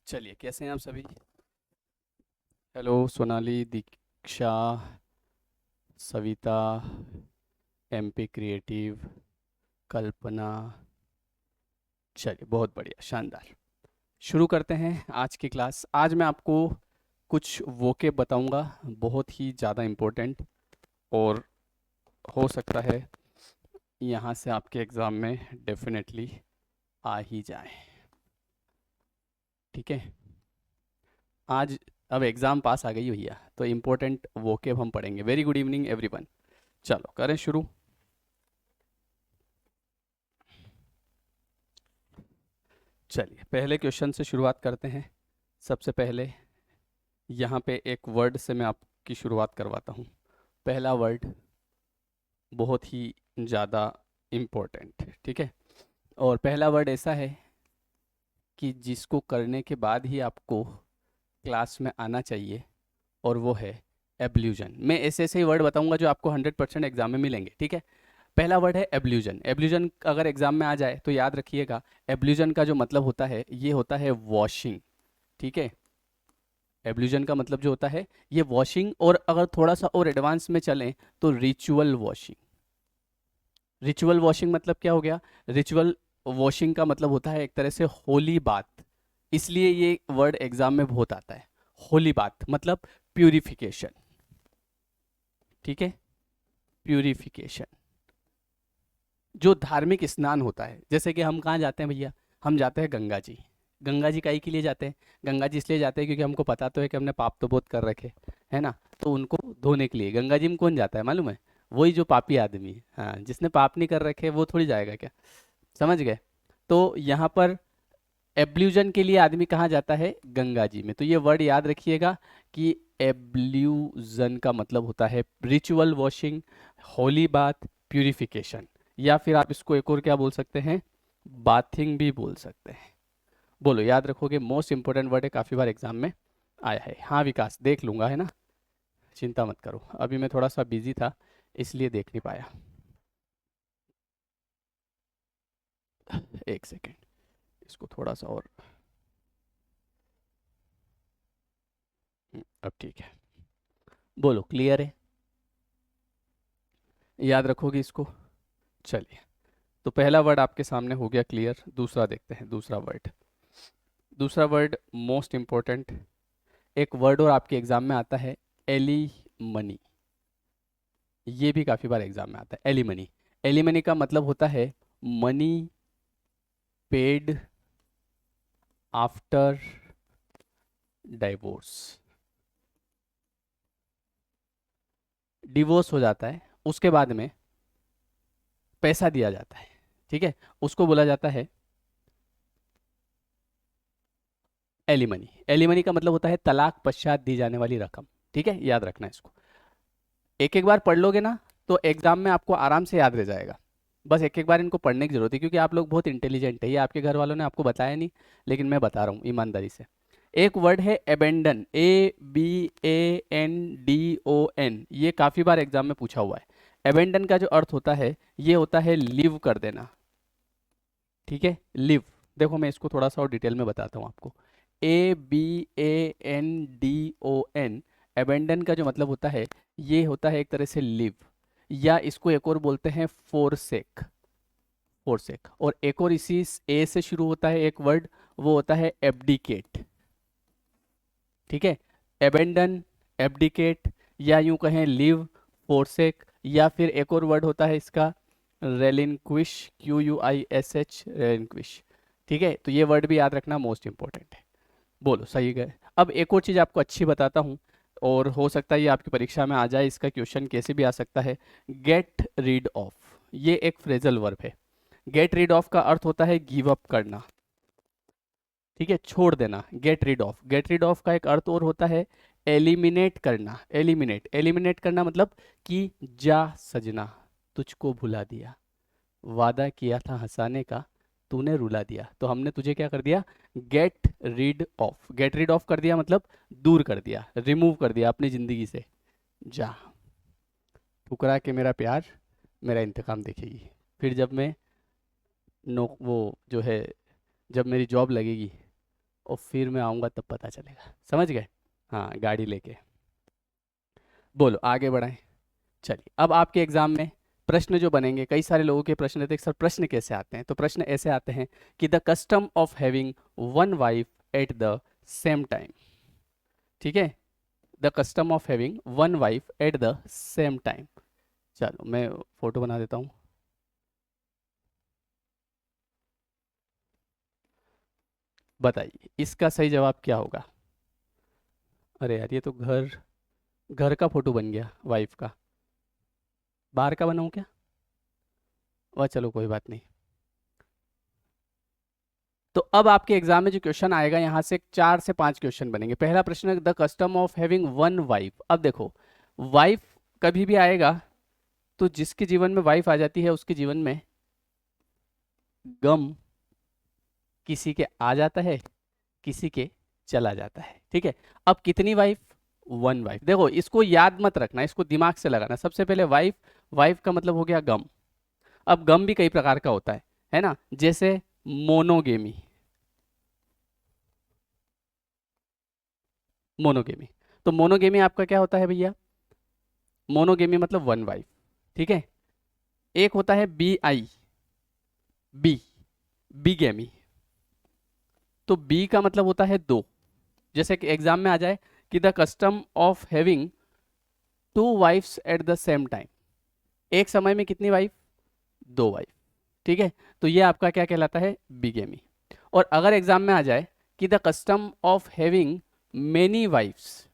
चलिए, कैसे हैं आप सभी? हेलो सोनाली, दीक्षा, सविता, एमपी क्रिएटिव, कल्पना। चलिए, बहुत बढ़िया, शानदार। शुरू करते हैं आज की क्लास। आज मैं आपको कुछ वोकेब बताऊंगा, बहुत ही ज़्यादा इम्पोर्टेंट, और हो सकता है यहाँ से आपके एग्ज़ाम में डेफिनेटली आ ही जाए। ठीक है, आज अब एग्ज़ाम पास आ गई भैया, तो इम्पोर्टेंट वोकेब हम पढ़ेंगे। Very good evening everyone. चलो करें शुरू। चलिए, पहले क्वेश्चन से शुरुआत करते हैं। सबसे पहले यहाँ पे एक वर्ड से मैं आपकी शुरुआत करवाता हूँ। पहला वर्ड बहुत ही ज़्यादा इम्पोर्टेंट है, ठीक है। और पहला वर्ड ऐसा है कि जिसको करने के बाद ही आपको क्लास में आना चाहिए, और वो है एब्ल्यूजन। मैं ऐसे ऐसे ही वर्ड बताऊंगा जो आपको 100% एग्जाम में मिलेंगे, ठीक है। पहला वर्ड है एब्ल्यूजन। एब्ल्यूजन अगर एग्जाम में आ जाए तो याद रखिएगा, एब्ल्यूजन का जो मतलब होता है ये होता है वॉशिंग, ठीक है। एब्ल्यूजन का मतलब जो होता है ये वॉशिंग, और अगर थोड़ा सा और एडवांस में चलें तो रिचुअल वॉशिंग। रिचुअल वॉशिंग मतलब क्या हो गया? रिचुअल वॉशिंग का मतलब होता है एक तरह से होली बात, इसलिए ये वर्ड एग्जाम में बहुत आता है। होली बात मतलब प्यूरिफिकेशन, ठीक है। प्यूरिफिकेशन, जो धार्मिक स्नान होता है। जैसे कि हम कहाँ जाते हैं भैया? हम जाते हैं गंगा जी। गंगा जी काहे के लिए जाते हैं? गंगा जी इसलिए जाते हैं क्योंकि हमको पता तो है कि हमने पाप तो बहुत कर रखे, है ना। तो उनको धोने के लिए गंगा जी में कौन जाता है मालूम है? वही जो पापी आदमी है, हाँ, जिसने पाप नहीं कर रखे वो थोड़ी जाएगा क्या? समझ गए? तो यहाँ पर एब्ल्यूजन के लिए आदमी कहाँ जाता है? गंगा जी में। तो ये वर्ड याद रखिएगा कि एब्ल्यूजन का मतलब होता है रिचुअल वॉशिंग, होली बात, प्यूरिफिकेशन, या फिर आप इसको एक और क्या बोल सकते हैं? बाथिंग भी बोल सकते हैं। बोलो, याद रखोगे? मोस्ट इंपॉर्टेंट वर्ड है, काफ़ी बार एग्जाम में आया है। हाँ विकास, देख लूंगा, है ना, चिंता मत करो। अभी मैं थोड़ा सा बिजी था इसलिए देख नहीं पाया। एक सेकेंड, इसको थोड़ा सा और। अब ठीक है। बोलो, क्लियर है? याद रखोगे इसको? चलिए, तो पहला वर्ड आपके सामने हो गया क्लियर। दूसरा देखते हैं, दूसरा वर्ड। दूसरा वर्ड मोस्ट इंपॉर्टेंट एक वर्ड, और आपके एग्जाम में आता है एलिमनी। ये भी काफी बार एग्जाम में आता है, एलिमनी। एलिमनी का मतलब होता है money paid after divorce. Divorce हो जाता है, उसके बाद में पैसा दिया जाता है, ठीक है। उसको बोला जाता है एलिमनी। एलिमनी का मतलब होता है तलाक पश्चात दी जाने वाली रकम, ठीक है। याद रखना इसको, एक एक बार पढ़ लोगे ना तो एग्जाम में आपको आराम से याद रह जाएगा। बस एक एक बार इनको पढ़ने की जरूरत है, क्योंकि आप लोग बहुत इंटेलिजेंट है। ये आपके घर वालों ने आपको बताया नहीं, लेकिन मैं बता रहा हूँ ईमानदारी से। एक वर्ड है एबेंडन, ABANDON। ये काफी बार एग्जाम में पूछा हुआ है। एबेंडन का जो अर्थ होता है ये होता है लिव कर देना, ठीक है, लिव। देखो मैं इसको थोड़ा सा और डिटेल में बताता हूँ आपको। ABANDON, एबेंडन का जो मतलब होता है ये होता है एक तरह से लिव, या इसको एक और बोलते हैं फोरसेक। फोरसेक, और एक और इसी ए से शुरू होता है एक वर्ड, वो होता है एब्डिकेट, ठीक है। एबेंडन, एब्डिकेट, या यूं कहें लिव, फोरसेक, या फिर एक और वर्ड होता है इसका रेलिनक्विश, QUISH, रेलिनक्विश, ठीक है। तो ये वर्ड भी याद रखना, मोस्ट इंपॉर्टेंट है। बोलो, सही गए? अब एक और चीज़ आपको अच्छी बताता हूँ, और हो सकता है ये आपकी परीक्षा में आ जाए। इसका क्वेश्चन कैसे भी आ सकता है। गेट रीड ऑफ, ये एक फ्रेजल वर्ब है। गेट रीड ऑफ का अर्थ होता है गिव अप करना, ठीक है, छोड़ देना। Get rid of, get rid of का एक अर्थ और होता है एलिमिनेट करना। एलिमिनेट, एलिमिनेट करना मतलब कि जा सजना, तुझको भुला दिया, वादा किया था हंसाने का, तूने रुला दिया, तो हमने तुझे क्या कर दिया? Get rid of. Get rid of कर दिया मतलब दूर कर दिया, रिमूव कर दिया अपनी जिंदगी से। जा, ठुकरा के मेरा प्यार मेरा इंतकाम देखेगी। फिर जब मैं नो वो जो है, जब मेरी जॉब लगेगी और फिर मैं आऊँगा तब पता चलेगा, समझ गए? हाँ, गाड़ी लेके। बोलो आगे बढ़ाएं। चलिए, अब आपके एग्जाम में प्रश्न जो बनेंगे, कई सारे लोगों के प्रश्न रहते हैं, सर प्रश्न कैसे आते हैं? तो प्रश्न ऐसे आते हैं कि the custom of having one wife eight the same time. ठीक है, the custom of having one wife eight the same time. चलो मैं फोटो बना देता हूँ। बताइए इसका सही जवाब क्या होगा? अरे यार, ये तो घर घर का फोटो बन गया वाइफ का। बाहर का बनाऊँ क्या? वह चलो कोई बात नहीं। तो अब आपके एग्जाम में जो क्वेश्चन आएगा, यहाँ से 4 से 5 क्वेश्चन बनेंगे। पहला प्रश्न, the custom of having one wife. अब देखो, वाइफ कभी भी आएगा तो जिसके जीवन में वाइफ आ जाती है उसके जीवन में गम किसी के आ जाता है, किसी के चला जाता है। ठीक है, अब कितनी वाइफ? One wife. देखो इसको याद मत रखना, इसको दिमाग से लगाना। सबसे पहले वाइफ, वाइफ का मतलब हो गया गम। अब गम भी कई प्रकार का होता है ना? जैसे मोनोगेमी, मोनोगेमी। तो मोनोगेमी आपका क्या होता है भैया? मोनोगेमी मतलब वन वाइफ। ठीक है, एक होता है बी आई, बी, बीगेमी। तो बी का मतलब होता है दो। जैसे कि एग्जाम में आ जाए कि the custom of having two wives at the same time. एक समय में कितनी वाइफ? दो वाइफ। ठीक है, तो ये आपका क्या कहलाता है? बिगेमी। और अगर एग्जाम में आ जाए कि the custom of having many wives,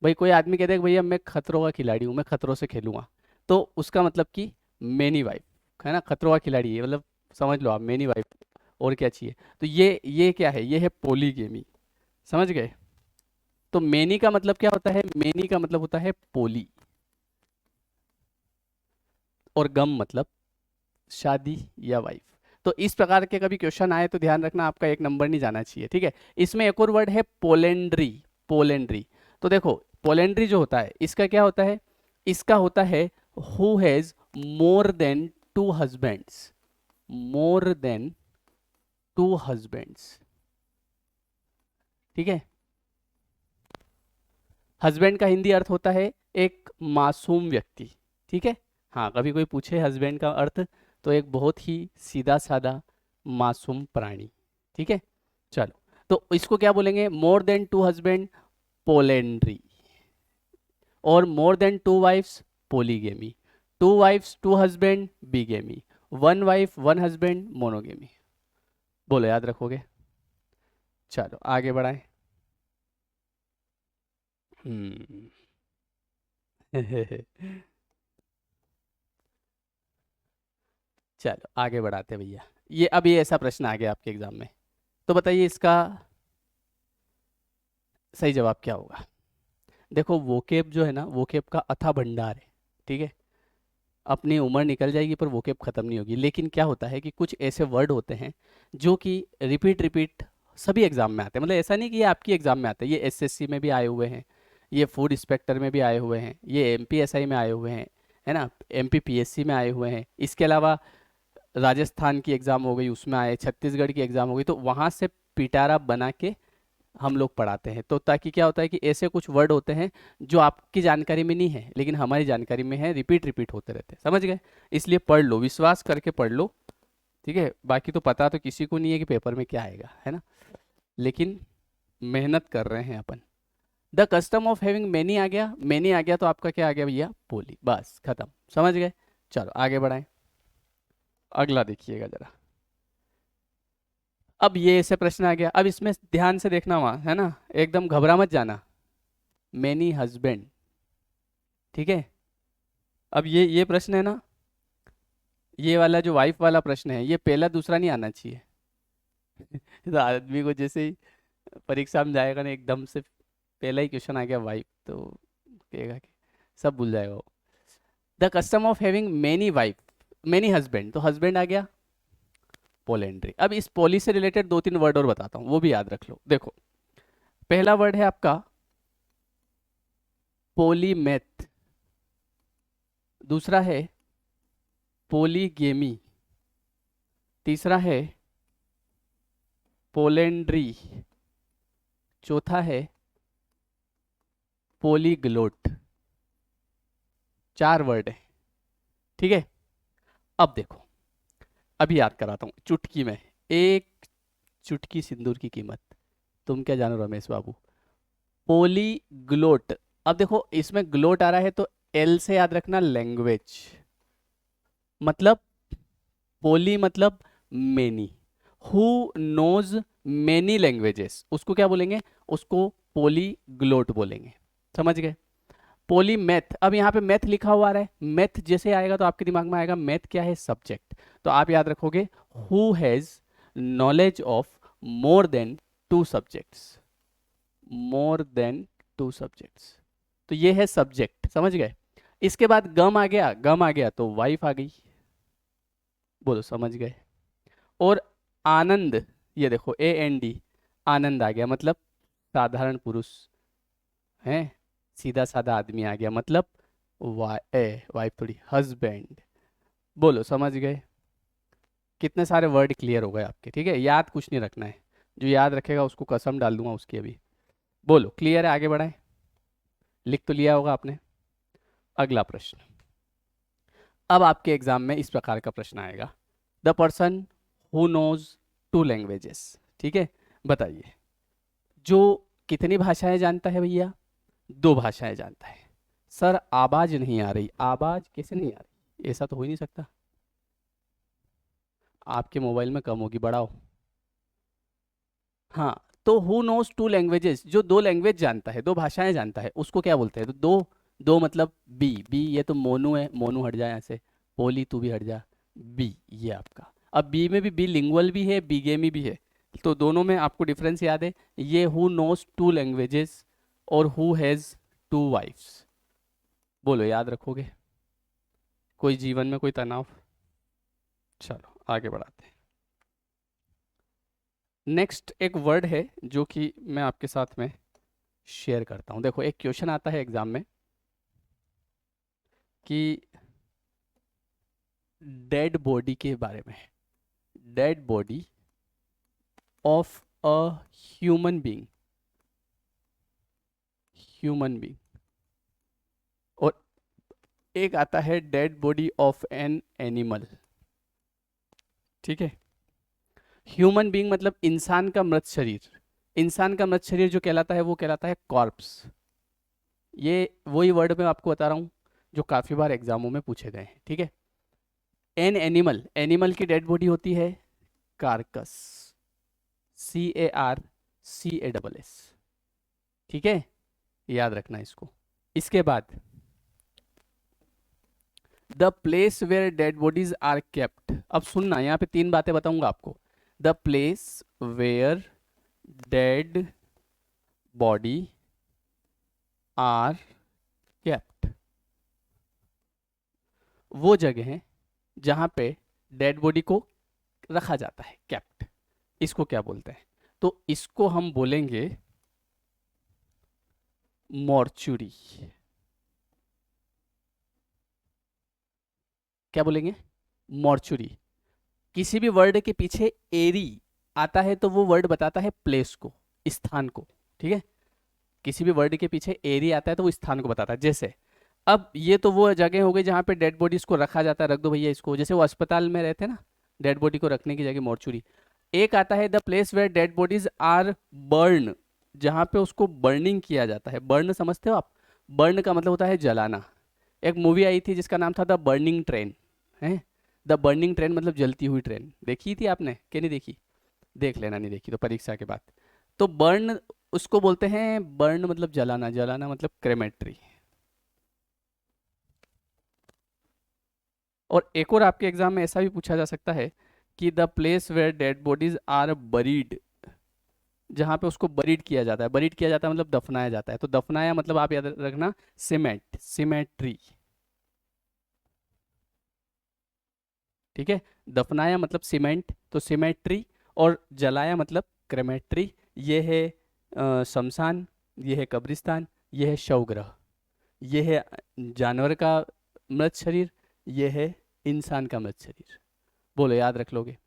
भाई कोई आदमी कहते हैं भैया मैं खतरों का खिलाड़ी हूं, मैं खतरों से खेलूंगा, तो उसका मतलब कि मेनी वाइफ, है ना? खतरों का खिलाड़ी है मतलब, समझ लो आप, मेनी वाइफ। और क्या चाहिए? तो ये क्या है? ये है पोलीगेमी। समझ गए? तो मेनी का मतलब क्या होता है? मेनी का मतलब होता है पोली, और गम मतलब शादी या वाइफ। तो इस प्रकार के कभी क्वेश्चन आए तो ध्यान रखना, आपका 1 नंबर नहीं जाना चाहिए। ठीक है, इसमें एक और वर्ड है पोलेंड्री। पोलेंड्री, तो देखो पोलेंड्री जो होता है इसका क्या होता है? इसका होता है who has more than two husbands, more than two husbands. ठीक है, हस्बैंड का हिंदी अर्थ होता है एक मासूम व्यक्ति। ठीक है, हाँ, कभी कोई पूछे हस्बैंड का अर्थ तो एक बहुत ही सीधा साधा मासूम प्राणी। ठीक है, चलो, तो इसको क्या बोलेंगे? More than two husband, polyandry. और more than two wifes, polygamy. Two wifes two husband, bigamy. One wife one husband, monogamy. बोलो याद रखोगे? चलो आगे बढ़ाएं। हम्म चलो आगे बढ़ाते हैं भैया। ये अब ये ऐसा प्रश्न आ गया आपके एग्जाम में, तो बताइए इसका सही जवाब क्या होगा? देखो वोकेब जो है ना, वोकेब का अथाह भंडार है। ठीक है, अपनी उम्र निकल जाएगी पर वोकेब खत्म नहीं होगी। लेकिन क्या होता है कि कुछ ऐसे वर्ड होते हैं जो कि रिपीट रिपीट सभी एग्जाम में आते हैं। मतलब ऐसा नहीं कि ये आपकी एग्जाम में आते हैं, ये एसएससी में भी आए हुए हैं, ये फूड इंस्पेक्टर में भी आए हुए हैं, ये एमपीएसआई में आए हुए हैं, है ना, एमपीपीएससी में आए हुए हैं। इसके अलावा राजस्थान की एग्जाम हो गई उसमें आए, छत्तीसगढ़ की एग्जाम हो गई, तो वहाँ से पिटारा बना के हम लोग पढ़ाते हैं। तो ताकि क्या होता है कि ऐसे कुछ वर्ड होते हैं जो आपकी जानकारी में नहीं है लेकिन हमारी जानकारी में है, रिपीट रिपीट होते रहते हैं। समझ गए? इसलिए पढ़ लो, विश्वास करके पढ़ लो। ठीक है, बाकी तो पता तो किसी को नहीं है कि पेपर में क्या आएगा, है ना? लेकिन मेहनत कर रहे हैं अपन। The custom of having many आ गया, मैनी आ गया तो आपका क्या आ गया भैया? पोली। बस खत्म, समझ गए? चलो आगे बढ़ाएं। अगला देखिएगा जरा। अब ये ऐसे प्रश्न आ गया, अब इसमें ध्यान से देखना वहाँ, है ना, एकदम घबरा मत जाना। Many husband. ठीक है, अब ये प्रश्न है ना, ये वाला जो वाइफ वाला प्रश्न है, ये पहला दूसरा नहीं आना चाहिए। तो आदमी को जैसे ही परीक्षा में जाएगा ना, एकदम से पहला ही क्वेश्चन आ गया वाइफ, तो कहेगा कि सब भूल जाएगा वो। The custom of having many wife, many husband, तो हस्बैंड आ गया पोलेंड्री। अब इस पोली से रिलेटेड 2 3 वर्ड और बताता हूँ, वो भी याद रख लो। देखो पहला वर्ड है आपका पोलीमेथ, दूसरा है पोलीगेमी, तीसरा है पोलेंड्री, चौथा है पोलीग्लोट। 4 वर्ड है, ठीक है। अब देखो, अभी याद कराता हूँ चुटकी में, एक चुटकी सिंदूर की कीमत। तुम क्या जानो रमेश बाबू। पोलीग्लोट, अब देखो इसमें ग्लोट आ रहा है तो एल से याद रखना, लैंग्वेज मतलब, पोली मतलब many, who knows many languages, उसको क्या बोलेंगे, उसको पोलीग्लोट बोलेंगे, समझ गए। पोलीमैथ, अब यहाँ पे मैथ लिखा हुआ आ रहा है, मैथ जैसे आएगा तो आपके दिमाग में आएगा मैथ क्या है, सब्जेक्ट। तो आप याद रखोगे who has knowledge of more than 2 subjects, more than 2 subjects, तो ये है सब्जेक्ट, समझ गए। इसके बाद गम आ गया, गम आ गया तो वाइफ आ गई, बोलो समझ गए। और आनंद, ये देखो AND, आनंद आ गया मतलब साधारण पुरुष है, सीधा साधा आदमी आ गया मतलब वाइफ थोड़ी, हस्बैंड, बोलो समझ गए। कितने सारे वर्ड क्लियर हो गए आपके, ठीक है। याद कुछ नहीं रखना है, जो याद रखेगा उसको कसम डाल दूंगा उसकी अभी। बोलो क्लियर है, आगे बढ़ाए, लिख तो लिया होगा आपने। अगला प्रश्न, अब आपके एग्जाम में इस प्रकार का प्रश्न आएगा, the person who knows 2 languages, ठीक है। बताइए, जो कितनी भाषाएं जानता है भैया, 2 भाषाएं जानता है। सर आवाज नहीं आ रही, आवाज कैसे नहीं आ रही, ऐसा तो हो ही नहीं सकता। आपके मोबाइल में कम होगी, बढ़ाओ। हाँ, तो हु नोज 2 लैंग्वेजेस, जो 2 लैंग्वेज जानता है, 2 भाषाएं जानता है, उसको क्या बोलते हैं। तो दो, दो मतलब बी, ये तो मोनू है, मोनू हट जाए यहाँ से, पोली तू भी हट जा, बी ये आपका। अब बी में भी बी लिंगुअल भी है, बिगेमी भी है, तो दोनों में आपको डिफरेंस याद है। ये हु नोज 2 लैंग्वेजेस और हु हैज 2 वाइफ्स, बोलो याद रखोगे। कोई जीवन में कोई तनाव, चलो आगे बढ़ाते हैं। नेक्स्ट एक वर्ड है जो कि मैं आपके साथ में शेयर करता हूं। देखो एक क्वेश्चन आता है एग्जाम में कि डेड बॉडी के बारे में, dead body of a human being, human being, और एक आता है dead body of an animal, ठीक है। ह्यूमन बीइंग मतलब इंसान का मृत शरीर, इंसान का मृत शरीर जो कहलाता है वो कहलाता है कॉर्प्स। ये वही वर्ड मैं आपको बता रहा हूँ जो काफ़ी बार एग्जामों में पूछे गए हैं, ठीक है। एन एनिमल, एनिमल की डेड बॉडी होती है कार्कस, CARCASS, ठीक है, याद रखना इसको। इसके बाद the place where dead bodies are kept, अब सुनना, यहाँ पे 3 बातें बताऊंगा आपको। The place where dead body are kept, वो जगह है जहां पे डेड बॉडी को रखा जाता है, केप्ट, इसको क्या बोलते हैं। तो इसको हम बोलेंगे मॉर्चुरी, क्या बोलेंगे, मॉर्चुरी। किसी भी वर्ड के पीछे एरी आता है तो वो वर्ड बताता है प्लेस को, स्थान को, ठीक है। किसी भी वर्ड के पीछे एरी आता है तो वो स्थान को बताता है। जैसे अब ये तो वो जगह हो गई जहाँ पे डेड बॉडीज को रखा जाता है, रख दो भैया इसको, जैसे वो अस्पताल में रहते हैं ना, डेड बॉडी को रखने की जगह मॉर्चुरी। एक आता है the place where dead bodies are burn, जहाँ पे उसको बर्निंग किया जाता है। बर्न समझते हो आप, बर्न का मतलब होता है जलाना। एक मूवी आई थी जिसका नाम था द बर्निंग ट्रेन, है, द बर्निंग ट्रेन मतलब जलती हुई ट्रेन, देखी थी आपने कि नहीं देखी, देख लेना, नहीं देखी तो परीक्षा के बाद। तो बर्न उसको बोलते हैं, बर्न मतलब जलाना, जलाना मतलब क्रेमेट्री। और एक और आपके एग्जाम में ऐसा भी पूछा जा सकता है कि the place where dead bodies are buried, जहां पे उसको बरीड किया जाता है, बरीड किया जाता है मतलब दफनाया जाता है। तो दफनाया मतलब आप याद रखना सीमेंट, सीमेट्री, ठीक है। दफनाया मतलब सीमेंट, तो सीमेट्री, और जलाया मतलब क्रेमेट्री। ये है शमशान, ये है कब्रिस्तान, ये है शवग्रह, ये है जानवर का मृत शरीर, ये है इंसान का मृत शरीर, बोलो याद रख लोगे।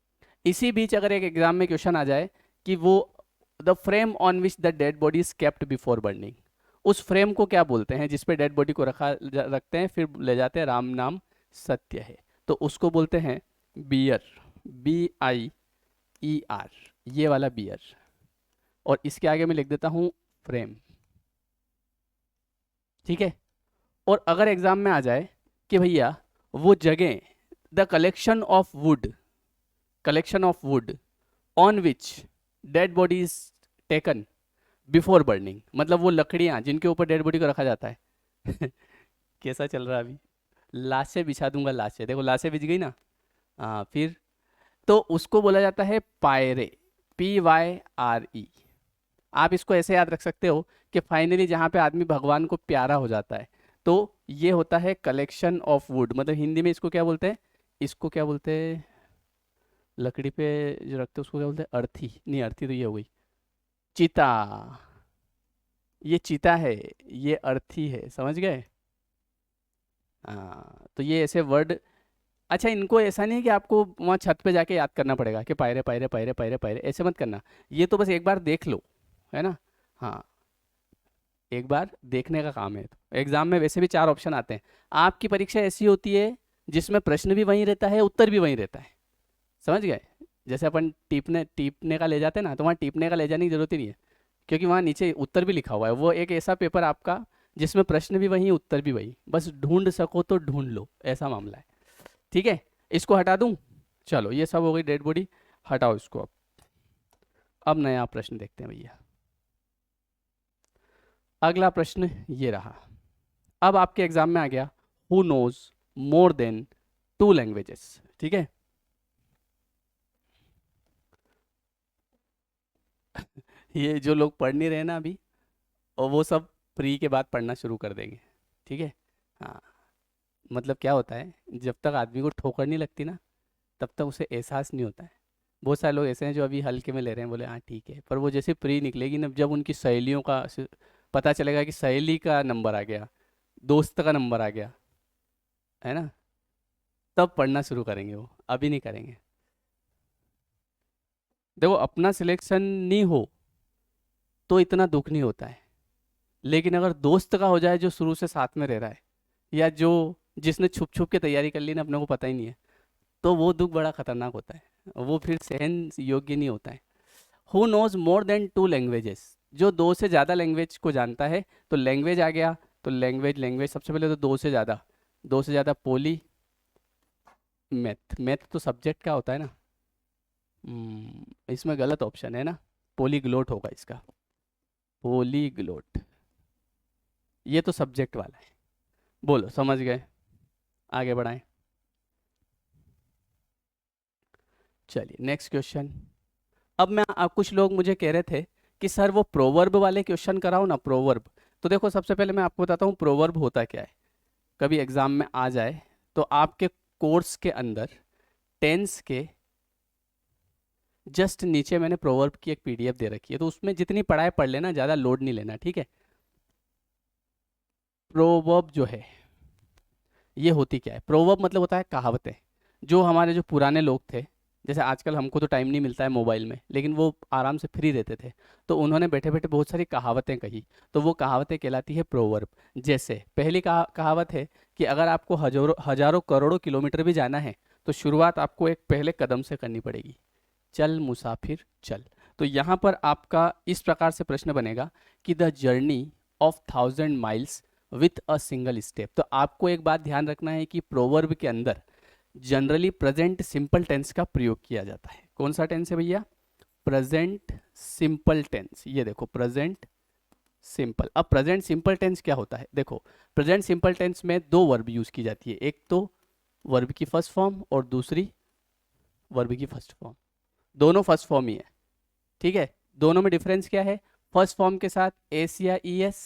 इसी बीच अगर एक एग्जाम में क्वेश्चन आ जाए कि वो the frame on which the dead body is kept before burning, उस फ्रेम को क्या बोलते हैं जिस पे डेड बॉडी को रखते हैं फिर ले जाते हैं, राम नाम सत्य है, तो उसको बोलते हैं बियर, BIER, ये वाला बियर। और इसके आगे मैं लिख देता हूं फ्रेम, ठीक है। और अगर एग्जाम में आ जाए कि भैया वो जगह, the collection of would on which dead body is taken before burning, मतलब वो लकड़ियां जिनके ऊपर डेड बॉडी को रखा जाता है कैसा चल रहा है अभी, लाशें बिछा दूंगा, लाशें देखो, लाशें बिछ गई ना, हाँ फिर, तो उसको बोला जाता है पायरे, PYRE। आप इसको ऐसे याद रख सकते हो कि फाइनली जहाँ पे आदमी भगवान को प्यारा हो जाता है, तो ये होता है कलेक्शन ऑफ वुड, मतलब हिंदी में इसको क्या बोलते हैं, इसको क्या बोलते हैं, लकड़ी पे जो रखते हैं उसको क्या बोलते हैं, अर्थी, नहीं अर्थी तो ये हो गई, चिता, ये चिता है, ये अर्थी है, समझ गए। हाँ तो ये ऐसे वर्ड, अच्छा इनको ऐसा नहीं है कि आपको वहाँ छत पे जाके याद करना पड़ेगा कि Pierre Pierre Pierre Pierre Pierre, ऐसे मत करना, ये तो बस एक बार देख लो, है ना। हाँ एक बार देखने का काम है। तो एग्जाम में वैसे भी 4 ऑप्शन आते हैं, आपकी परीक्षा ऐसी होती है जिसमें प्रश्न भी वहीं रहता है, उत्तर भी वहीं रहता है, समझ गए। जैसे अपन टीपने टीपने का ले जाते हैं ना, तो वहाँ टीपने का ले जाने की जरूरत ही नहीं है, क्योंकि वहाँ नीचे उत्तर भी लिखा हुआ है। वो एक ऐसा पेपर आपका जिसमें प्रश्न भी वही उत्तर भी वही, बस ढूंढ सको तो ढूंढ लो, ऐसा मामला है, ठीक है। इसको हटा दूं, चलो ये सब हो गई डेड बॉडी, हटाओ इसको। अब नया प्रश्न देखते हैं भैया। अगला प्रश्न ये रहा, अब आपके एग्जाम में आ गया, who knows more than 2 languages, ठीक है। ये जो लोग पढ़ नहीं रहे ना अभी, और वो सब प्री के बाद पढ़ना शुरू कर देंगे, ठीक है। हाँ मतलब क्या होता है, जब तक आदमी को ठोकर नहीं लगती ना, तब तक उसे एहसास नहीं होता है। बहुत सारे लोग ऐसे हैं जो अभी हल्के में ले रहे हैं, बोले हाँ ठीक है, पर वो जैसे प्री निकलेगी ना, जब उनकी सहेलियों का पता चलेगा कि सहेली का नंबर आ गया, दोस्त का नंबर आ गया, है ना, तब पढ़ना शुरू करेंगे वो, अभी नहीं करेंगे। देखो अपना सिलेक्शन नहीं हो तो इतना दुख नहीं होता है, लेकिन अगर दोस्त का हो जाए जो शुरू से साथ में रह रहा है, या जो जिसने छुप छुप के तैयारी कर ली ना, अपने को पता ही नहीं है, तो वो दुख बड़ा खतरनाक होता है, वो फिर सहन योग्य नहीं होता है। Who knows more than 2 languages, जो 2 से ज़्यादा लैंग्वेज को जानता है, तो लैंग्वेज आ गया, तो लैंग्वेज लैंग्वेज सबसे पहले तो 2 से ज़्यादा, 2 से ज़्यादा पोली मैथ, मैथ तो सब्जेक्ट का होता है ना, इसमें गलत ऑप्शन है ना, पोलीग्लोट होगा इसका, पोलीग्लोट, ये तो सब्जेक्ट वाला है। बोलो समझ गए, आगे बढ़ाएं। चलिए नेक्स्ट क्वेश्चन। अब मैं आप कुछ लोग मुझे कह रहे थे कि सर वो प्रोवर्ब वाले क्वेश्चन कराओ ना, प्रोवर्ब। तो देखो सबसे पहले मैं आपको बताता हूँ प्रोवर्ब होता क्या है, कभी एग्जाम में आ जाए तो आपके कोर्स के अंदर टेंस के जस्ट नीचे मैंने प्रोवर्ब की एक PDF दे रखी है, तो उसमें जितनी पढ़ाई पढ़ लेना, ज़्यादा लोड नहीं लेना, ठीक है। प्रोवर्ब जो है ये होती क्या है, प्रोवर्ब मतलब होता है कहावतें, जो हमारे जो पुराने लोग थे, जैसे आजकल हमको तो टाइम नहीं मिलता है मोबाइल में, लेकिन वो आराम से फ्री रहते थे, तो उन्होंने बैठे बैठे बहुत सारी कहावतें कही, तो वो कहावतें कहलाती है प्रोवर्ब। जैसे पहली कहावत है कि अगर आपको हजारों हजारों करोड़ों किलोमीटर भी जाना है, तो शुरुआत आपको एक पहले कदम से करनी पड़ेगी, चल मुसाफिर चल। तो यहाँ पर आपका इस प्रकार से प्रश्न बनेगा कि the journey of 1000 miles with a single step. तो आपको एक बात ध्यान रखना है कि प्रोवर्ब के अंदर जनरली प्रेजेंट सिंपल टेंस का प्रयोग किया जाता है। कौन सा टेंस है भैया, प्रेजेंट सिंपल टेंस। ये देखो प्रेजेंट सिंपल। अब प्रेजेंट सिंपल टेंस क्या होता है, देखो प्रेजेंट सिंपल टेंस में 2 वर्ब यूज की जाती है, एक तो वर्ब की फर्स्ट फॉर्म और दूसरी वर्ब की फर्स्ट फॉर्म, दोनों फर्स्ट फॉर्म ही है, ठीक है। दोनों में डिफरेंस क्या है, फर्स्ट फॉर्म के साथ एस या ES,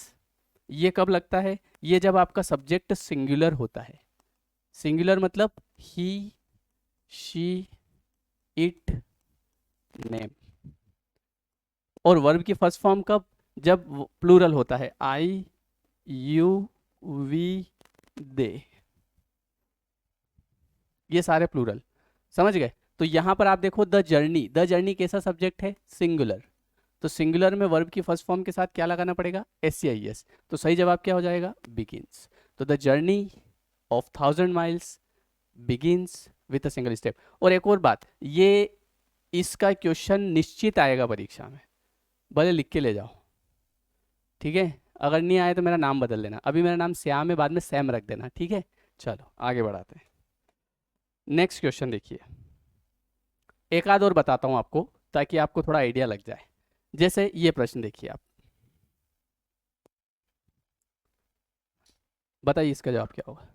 ये कब लगता है, ये जब आपका सब्जेक्ट सिंगुलर होता है। सिंगुलर मतलब ही, शी, इट, नेम। और वर्ब की फर्स्ट फॉर्म कब, जब प्लूरल होता है, आई, यू, वी, दे, ये सारे प्लूरल, समझ गए। तो यहां पर आप देखो द जर्नी कैसा सब्जेक्ट है, सिंगुलर। तो सिंगुलर में वर्ब की फर्स्ट फॉर्म के साथ क्या लगाना पड़ेगा, SCIS। तो सही जवाब क्या हो जाएगा, बिगिंस। तो the journey of 1000 miles begins with a single step. और एक और बात, ये इसका क्वेश्चन निश्चित आएगा परीक्षा में, भले लिख के ले जाओ, ठीक है। अगर नहीं आए तो मेरा नाम बदल देना, अभी मेरा नाम श्याम है, बाद में सैम रख देना, ठीक है। चलो आगे बढ़ाते हैं। नेक्स्ट क्वेश्चन देखिए, एक आध और बताता हूं आपको ताकि आपको थोड़ा आइडिया लग जाए। जैसे ये प्रश्न देखिए, आप बताइए इसका जवाब क्या होगा।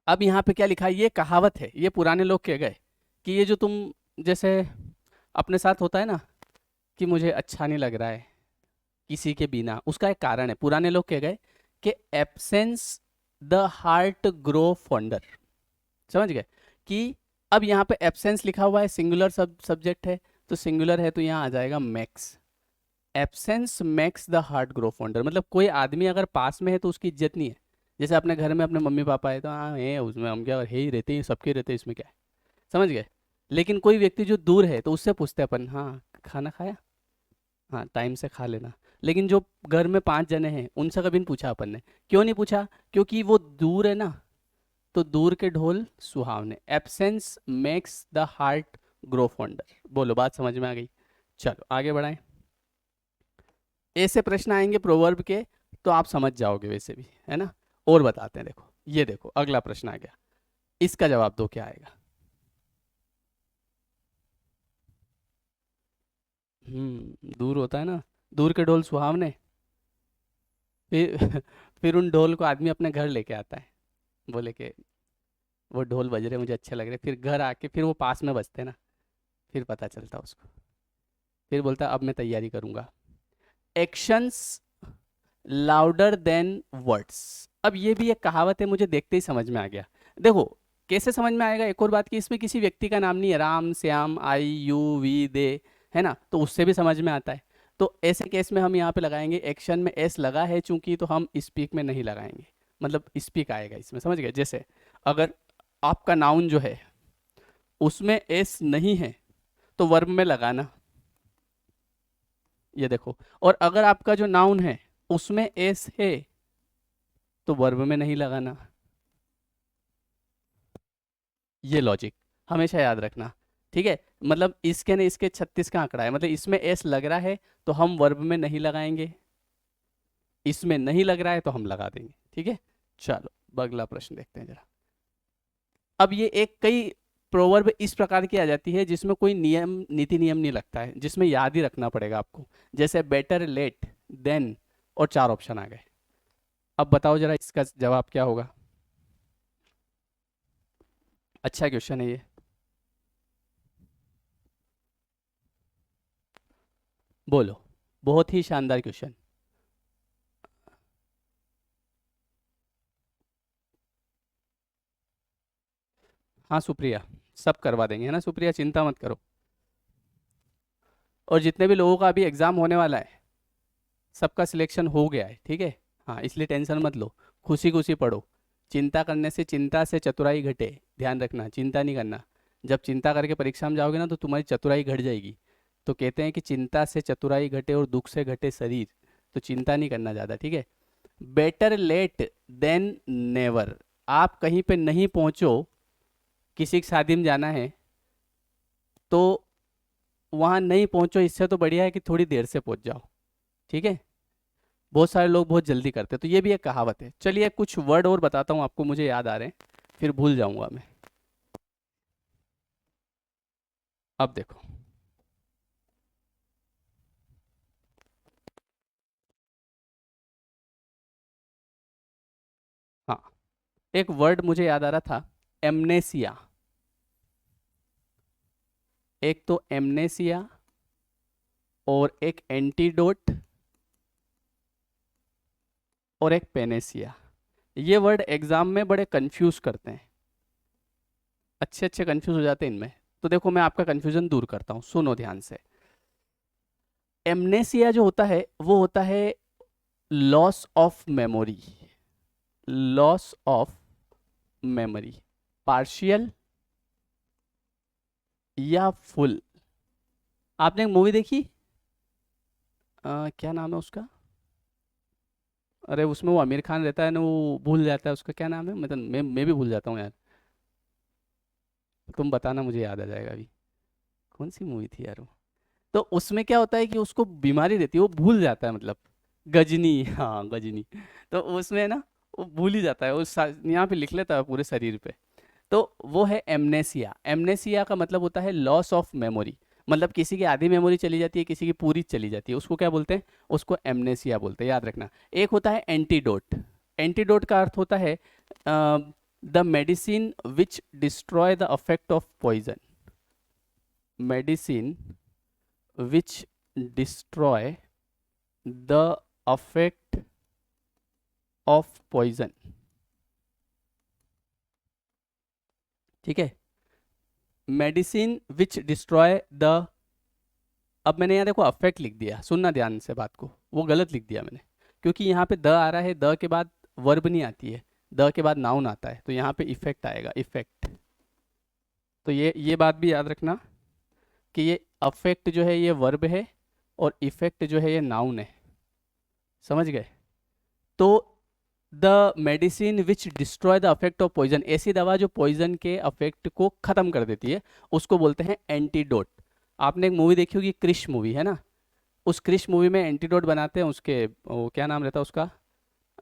अब यहाँ पे क्या लिखा है, ये कहावत है, ये पुराने लोग कह गए कि ये जो तुम जैसे अपने साथ होता है ना कि मुझे अच्छा नहीं लग रहा है किसी के बिना, उसका एक कारण है। पुराने लोग कह गए कि absence the heart grow fonder, समझ गए कि अब यहाँ पे एब्सेंस लिखा हुआ है, सिंगुलर सब्जेक्ट है, तो सिंगुलर है तो यहाँ आ जाएगा max. Absence max the heart grow fonder, मतलब कोई आदमी अगर पास में है तो उसकी इज्जत नहीं है। जैसे अपने घर में अपने मम्मी पापा है तो हाँ है उसमें, हम क्या है ही रहते हैं, सबके रहते हैं, इसमें क्या है, समझ गए। लेकिन कोई व्यक्ति जो दूर है तो उससे पूछते हैं अपन, हाँ खाना खाया, हाँ टाइम से खा लेना। लेकिन जो घर में 5 जने हैं उनसे कभी नहीं पूछा अपन ने, क्यों नहीं पूछा, क्योंकि वो दूर है ना, तो दूर के ढोल सुहावने। Absence makes the heart grow fonder. बोलो बात समझ में आ गई। चलो आगे बढ़ाएं। ऐसे प्रश्न आएंगे प्रोवर्ब के तो आप समझ जाओगे वैसे भी, है ना। और बताते हैं, देखो ये देखो अगला प्रश्न आ गया, इसका जवाब दो क्या आएगा। दूर होता है ना, दूर के ढोल सुहावने। फिर फिर उन ढोल को आदमी अपने घर लेके आता है, बोले कि वो ढोल बज रहे मुझे अच्छे लग रहे, फिर घर आके फिर वो पास में बजते ना, फिर पता चलता उसको, फिर बोलता अब मैं तैयारी करूंगा। Actions louder than words. अब ये भी एक कहावत है, मुझे देखते ही समझ में आ गया। देखो कैसे समझ में आएगा, एक और बात कि इसमें किसी व्यक्ति का नाम नहीं है, राम श्याम आई यू वी दे, है ना, तो उससे भी समझ में आता है। तो ऐसे केस में हम यहाँ पे लगाएंगे, एक्शन में एस लगा है चूंकि, तो हम स्पीक में नहीं लगाएंगे, मतलब स्पीक आएगा इसमें, समझ गए। जैसे अगर आपका नाउन जो है उसमें एस नहीं है तो वर्ब में लगाना, ये देखो। और अगर आपका जो नाउन है उसमें एस है तो वर्ब में नहीं लगाना। ये लॉजिक हमेशा याद रखना, ठीक है। मतलब इसके ने इसके 36 का आंकड़ा है, मतलब इसमें एस लग रहा है तो हम वर्ब में नहीं लगाएंगे, इसमें नहीं लग रहा है तो हम लगा देंगे, ठीक है। चलो अगला प्रश्न देखते हैं जरा। अब ये एक कई प्रोवर्ब इस प्रकार की आ जाती है जिसमें कोई नियम नीति नियम नहीं लगता है, जिसमें याद ही रखना पड़ेगा आपको। जैसे बेटर लेट देन, और 4 ऑप्शन आ गए। अब बताओ जरा इसका जवाब क्या होगा। अच्छा क्वेश्चन है ये। बोलो, बहुत ही शानदार क्वेश्चन। हाँ सुप्रिया, सब करवा देंगे, है ना सुप्रिया, चिंता मत करो। और जितने भी लोगों का अभी एग्जाम होने वाला है सबका सिलेक्शन हो गया है, ठीक है। हाँ इसलिए टेंशन मत लो, खुशी खुशी पढ़ो। चिंता करने से चिंता से चतुराई घटे, ध्यान रखना, चिंता नहीं करना। जब चिंता करके परीक्षा में जाओगे ना तो तुम्हारी चतुराई घट जाएगी। तो कहते हैं कि चिंता से चतुराई घटे और दुख से घटे शरीर, तो चिंता नहीं करना ज़्यादा, ठीक है। Better late than never. आप कहीं पे नहीं पहुंचो, किसी की शादी में जाना है तो वहां नहीं पहुंचो, इससे तो बढ़िया है कि थोड़ी देर से पहुंच जाओ, ठीक है। बहुत सारे लोग बहुत जल्दी करते हैं, तो ये भी एक कहावत है। चलिए कुछ वर्ड और बताता हूँ आपको, मुझे याद आ रहे हैं, फिर भूल जाऊंगा मैं। अब देखो, हाँ एक वर्ड मुझे याद आ रहा था, एमनेसिया। एक तो एमनेसिया और एक एंटीडोट और एक पेनेसिया। ये वर्ड एग्जाम में बड़े कंफ्यूज करते हैं, अच्छे अच्छे कंफ्यूज हो जाते हैं इनमें। तो देखो मैं आपका कंफ्यूजन दूर करता हूँ, सुनो ध्यान से। एमनेसिया जो होता है वो होता है loss of memory, loss of memory, partial या फुल। आपने एक मूवी देखी, क्या नाम है उसका, अरे उसमें वो आमिर खान रहता है ना, वो भूल जाता है, उसका क्या नाम है, मतलब मैं भी भूल जाता हूँ यार, तुम बताना मुझे याद आ जाएगा अभी। कौन सी मूवी थी यार वो। तो उसमें क्या होता है कि उसको बीमारी रहती है, वो भूल जाता है, मतलब गजनी, हाँ गजनी। तो उसमें ना वो भूल ही जाता है, वो यहाँ पे लिख लेता है पूरे शरीर पे। तो वो है एमनेसिया। एमनेसिया का मतलब होता है लॉस ऑफ मेमोरी, मतलब किसी की आधी मेमोरी चली जाती है, किसी की पूरी चली जाती है, उसको क्या बोलते हैं, उसको एमनेसिया बोलते हैं, याद रखना। एक होता है एंटीडोट। एंटीडोट का अर्थ होता है the medicine which destroy the affect of poison, medicine which destroy the affect of poison, ठीक है, मेडिसिन विच डिस्ट्रॉय द, अब मैंने यहाँ देखो अफेक्ट लिख दिया, सुनना ध्यान से बात को, वो गलत लिख दिया मैंने, क्योंकि यहाँ पे द आ रहा है, द के बाद वर्ब नहीं आती है, द के बाद नाउन आता है, तो यहाँ पे इफेक्ट आएगा, इफेक्ट। तो ये बात भी याद रखना कि ये अफेक्ट जो है ये वर्ब है और इफेक्ट जो है ये नाउन है, समझ गए। तो the medicine which destroy the affect of poison, ऐसी दवा जो पॉइजन के अफेक्ट को खत्म कर देती है, उसको बोलते हैं एंटीडोट। आपने एक मूवी देखी होगी, क्रिश मूवी है ना, उस क्रिश मूवी में एंटीडोट बनाते हैं उसके, वो क्या नाम रहता है उसका,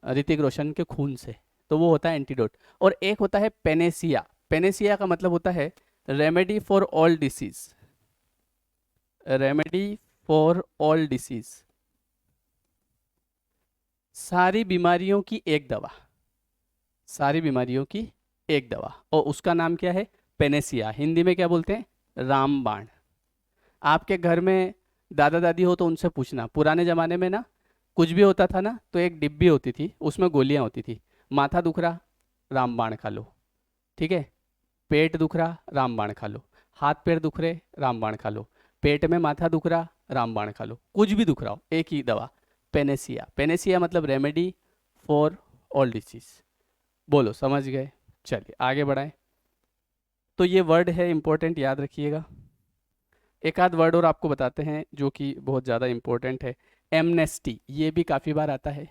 ऋतिक रोशन के खून से, तो वो होता है एंटीडोट। और एक होता है पेनेसिया। पेनेसिया का मतलब होता है remedy for all disease, remedy for all disease, सारी बीमारियों की एक दवा, सारी बीमारियों की एक दवा, और उसका नाम क्या है, पेनेसिया। हिंदी में क्या बोलते हैं, रामबाण। आपके घर में दादा दादी हो तो उनसे पूछना, पुराने ज़माने में ना कुछ भी होता था ना तो एक डिब्बी होती थी, उसमें गोलियां होती थी। माथा दुख रहा, रामबाण खा लो, ठीक है, पेट दुख रहा, रामबाण खा लो, हाथ पैर दुख रहे, रामबाण खा लो, पेट में माथा दुख रहा, रामबाण खा लो, कुछ भी दुख रहा हो एक ही दवा, पेनेसिया। पेनेसिया मतलब रेमेडी फॉर ऑल डिसीज। बोलो समझ गए। चलिए आगे बढ़ाएं। तो ये वर्ड है इंपॉर्टेंट, याद रखिएगा। एक आध वर्ड और आपको बताते हैं जो कि बहुत ज़्यादा इंपॉर्टेंट है। एमनेस्टी, ये भी काफ़ी बार आता है।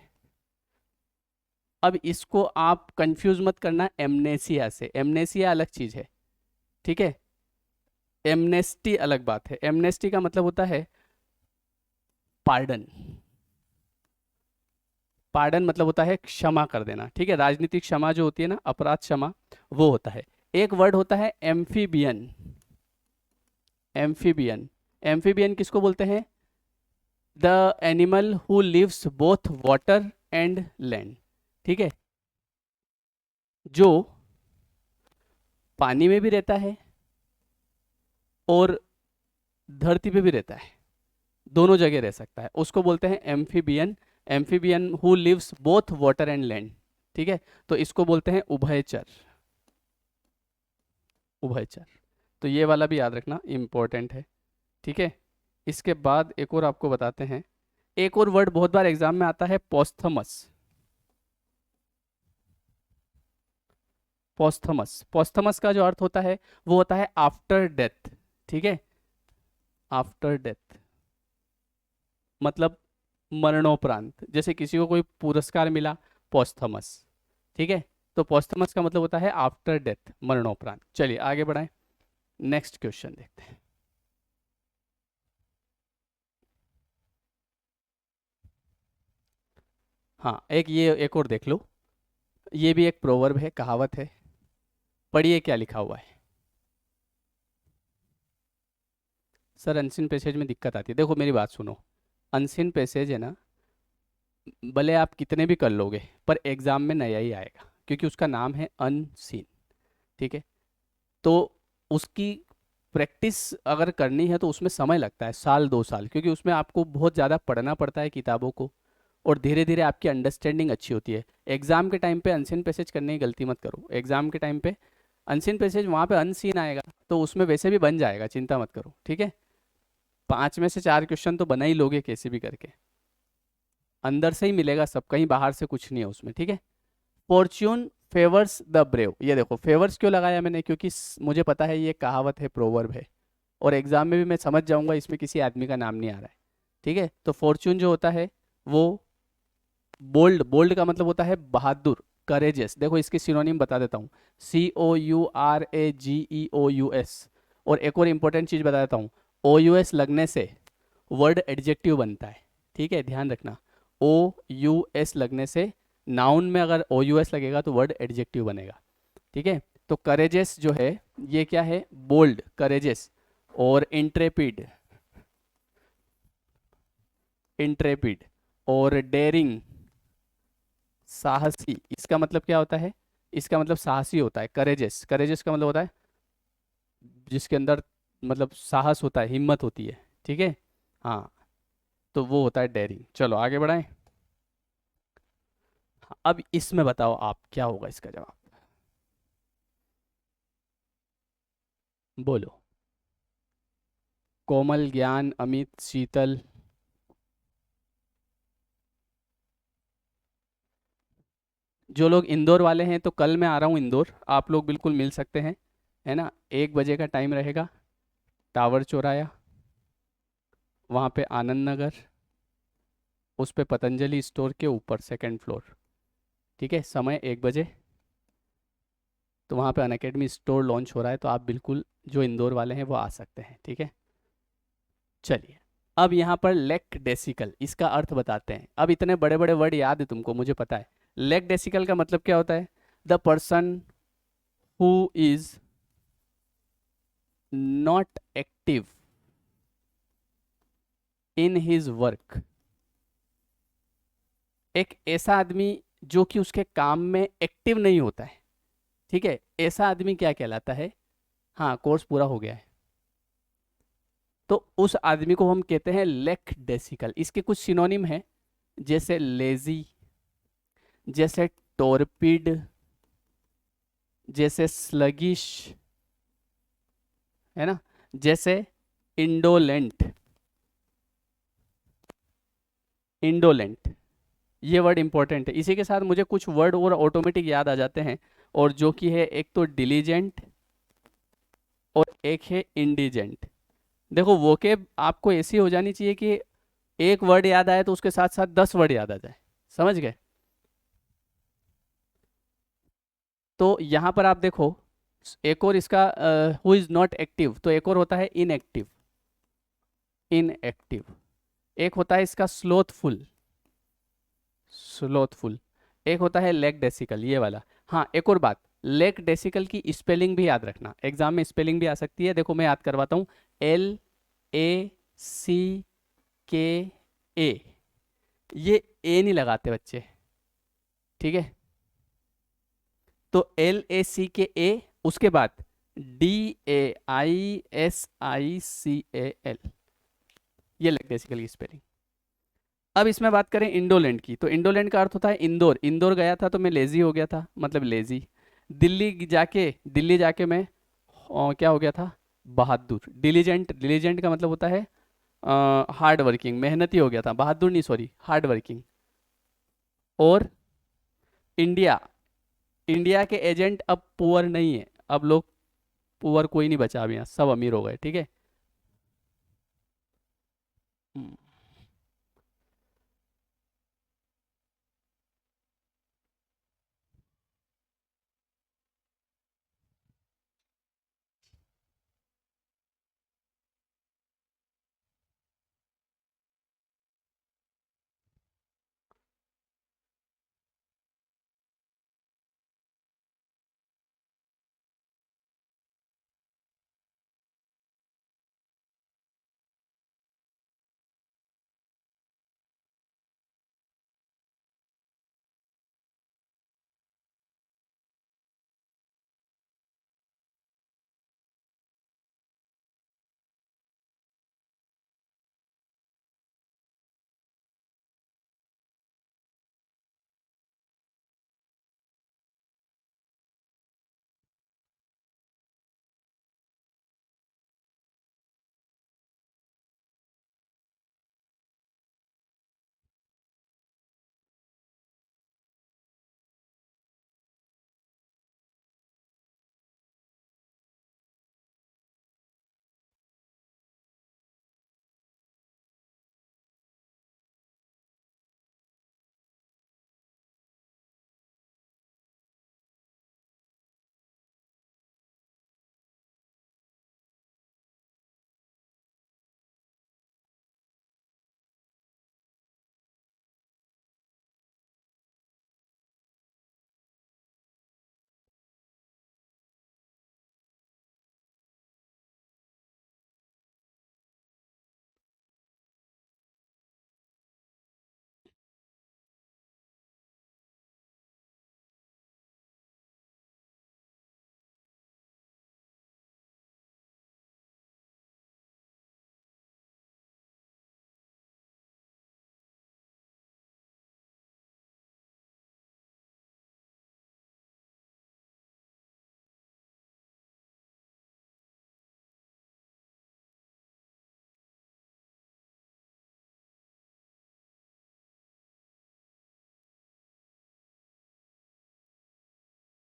अब इसको आप कंफ्यूज मत करना एमनेसिया से, एमनेसिया अलग चीज़ है, ठीक है, एमनेस्टी अलग बात है। एमनेस्टी का मतलब होता है पार्डन, पार्डन मतलब होता है क्षमा कर देना, ठीक है, राजनीतिक क्षमा जो होती है ना, अपराध क्षमा, वो होता है। एक वर्ड होता है एम्फीबियन। एम्फीबियन, एम्फीबियन किसको बोलते हैं, the animal who lives both water and land, ठीक है, जो पानी में भी रहता है और धरती पे भी रहता है, दोनों जगह रह सकता है, उसको बोलते हैं amphibian. Amphibian who lives both water and land, ठीक है, तो इसको बोलते हैं उभयचर, उभयचर। तो ये वाला भी याद रखना, इंपॉर्टेंट है, ठीक है। इसके बाद एक और आपको बताते हैं, एक और वर्ड बहुत बार एग्जाम में आता है, पोस्थमस। पोस्थमस, पोस्थमस का जो अर्थ होता है वो होता है आफ्टर डेथ, ठीक है, आफ्टर डेथ मतलब मरणोपरांत। जैसे किसी को कोई पुरस्कार मिला, पोस्थमस, ठीक है, तो पोस्थमस का मतलब होता है आफ्टर डेथ, मरणोपरांत। चलिए आगे बढ़ाएं, नेक्स्ट क्वेश्चन देखते हैं। हाँ ये एक और देख लो, ये भी एक प्रोवर्ब है, कहावत है, पढ़िए क्या लिखा हुआ है। सर अनसीन पैसेज में दिक्कत आती है, देखो मेरी बात सुनो, अनसीन पैसेज है ना, भले आप कितने भी कर लोगे पर एग्जाम में नया ही आएगा, क्योंकि उसका नाम है अनसीन, ठीक है। तो उसकी प्रैक्टिस अगर करनी है तो उसमें समय लगता है, साल 2 साल, क्योंकि उसमें आपको बहुत ज़्यादा पढ़ना पड़ता है किताबों को, और धीरे धीरे आपकी अंडरस्टैंडिंग अच्छी होती है। एग्जाम के टाइम पे अनसीन पैसेज करने की गलती मत करो। एग्जाम के टाइम पे अनसीन पैसेज वहाँ पे अनसीन आएगा तो उसमें वैसे भी बन जाएगा, चिंता मत करो, ठीक है। 5 में से 4 क्वेश्चन तो बना ही लोगे कैसे भी करके, अंदर से ही मिलेगा सब, कहीं बाहर से कुछ नहीं है उसमें, ठीक है। फॉर्च्यून फेवर्स द ब्रेव, ये देखो फेवर्स क्यों लगाया मैंने, क्योंकि मुझे पता है ये कहावत है, प्रोवर्ब है, और एग्जाम में भी मैं समझ जाऊंगा इसमें किसी आदमी का नाम नहीं आ रहा है, ठीक है। तो फॉर्च्यून जो होता है वो बोल्ड, बोल्ड का मतलब होता है बहादुर, करेजियस। देखो इसके सिनोनिम बता देता हूँ, COURAGEOUS। और एक और इंपॉर्टेंट चीज बता देता हूँ, OUS लगने से वर्ड एडजेक्टिव बनता है, ठीक है, ध्यान रखना। OUS लगने से नाउन में अगर OUS लगेगा तो वर्ड एडजेक्टिव बनेगा, ठीक है। तो करेजियस जो है ये क्या है, बोल्ड, करेजियस। और इंट्रेपिड, इंट्रेपिड और डेयरिंग, साहसी, इसका मतलब क्या होता है, इसका मतलब साहसी होता है। करेजेस, करेजेस का मतलब होता है जिसके अंदर मतलब साहस होता है, हिम्मत होती है, ठीक है। हाँ, तो वो होता है डेयरिंग। चलो आगे बढ़ाएं। अब इसमें बताओ आप क्या होगा इसका जवाब, बोलो। कोमल, ज्ञान, अमित, शीतल। जो लोग इंदौर वाले हैं तो कल मैं आ रहा हूँ इंदौर, आप लोग बिल्कुल मिल सकते हैं, है ना। 1 बजे का टाइम रहेगा, टावर चौराया, वहाँ पे आनंद नगर, उस पे पतंजलि स्टोर के ऊपर 2nd फ्लोर, ठीक है। समय 1 बजे। तो वहाँ पे अनअकैडमी स्टोर लॉन्च हो रहा है, तो आप बिल्कुल जो इंदौर वाले हैं वो आ सकते हैं, ठीक है। चलिए, अब यहाँ पर लेक डेसिकल, इसका अर्थ बताते हैं। अब इतने बड़े बड़े वर्ड याद है तुमको, मुझे पता है। लेक डेसिकल का मतलब क्या होता है, the person who is not active in his work. एक ऐसा आदमी जो कि उसके काम में एक्टिव नहीं होता है, ठीक है, ऐसा आदमी क्या कहलाता है। हाँ, कोर्स पूरा हो गया है, तो उस आदमी को हम कहते हैं लेक डेसिकल। इसके कुछ सिनोनिम है, जैसे लेजी, जैसे टोरपिड, जैसे स्लगिश, है ना, जैसे इंडोलेंट, इंडोलेंट। ये वर्ड इंपॉर्टेंट है, इसी के साथ मुझे कुछ वर्ड और ऑटोमेटिक याद आ जाते हैं, और जो कि है एक तो डिलीजेंट और एक है इंडिजेंट। देखो वोकेब आपको ऐसी हो जानी चाहिए कि एक वर्ड याद आए तो उसके साथ साथ 10 वर्ड याद आ जाए, समझ गए। तो यहाँ पर आप देखो, एक और इसका हु इज नॉट एक्टिव, तो एक और होता है इनएक्टिव, इनएक्टिव। एक होता है इसका स्लोथफुल, स्लोथफुल। एक होता है लेग डेसिकल, ये वाला। हाँ, एक और बात, लेग डेसिकल की स्पेलिंग भी याद रखना, एग्जाम में स्पेलिंग भी आ सकती है। देखो मैं याद करवाता हूँ, LACKA, ये ए नहीं लगाते बच्चे, ठीक है। तो LACKA, उसके बाद DAISICAL, ये लेग डेसिकल की स्पेलिंग। अब इसमें बात करें इंडोलेंट की, तो इंडोलेंट का अर्थ होता है इंदौर। इंदौर गया था तो मैं लेजी हो गया था, मतलब लेजी। दिल्ली जाके मैं क्या हो गया था, बहादुर। डिलीजेंट, डिलीजेंट का मतलब होता है हार्ड वर्किंग, मेहनती हो गया था, बहादुर नहीं, सॉरी, हार्ड वर्किंग। और इंडिया, इंडिया के एजेंट अब पुअर नहीं है, अब लोग पुअर कोई नहीं बचा, अब यहाँ सब अमीर हो गए, ठीक है।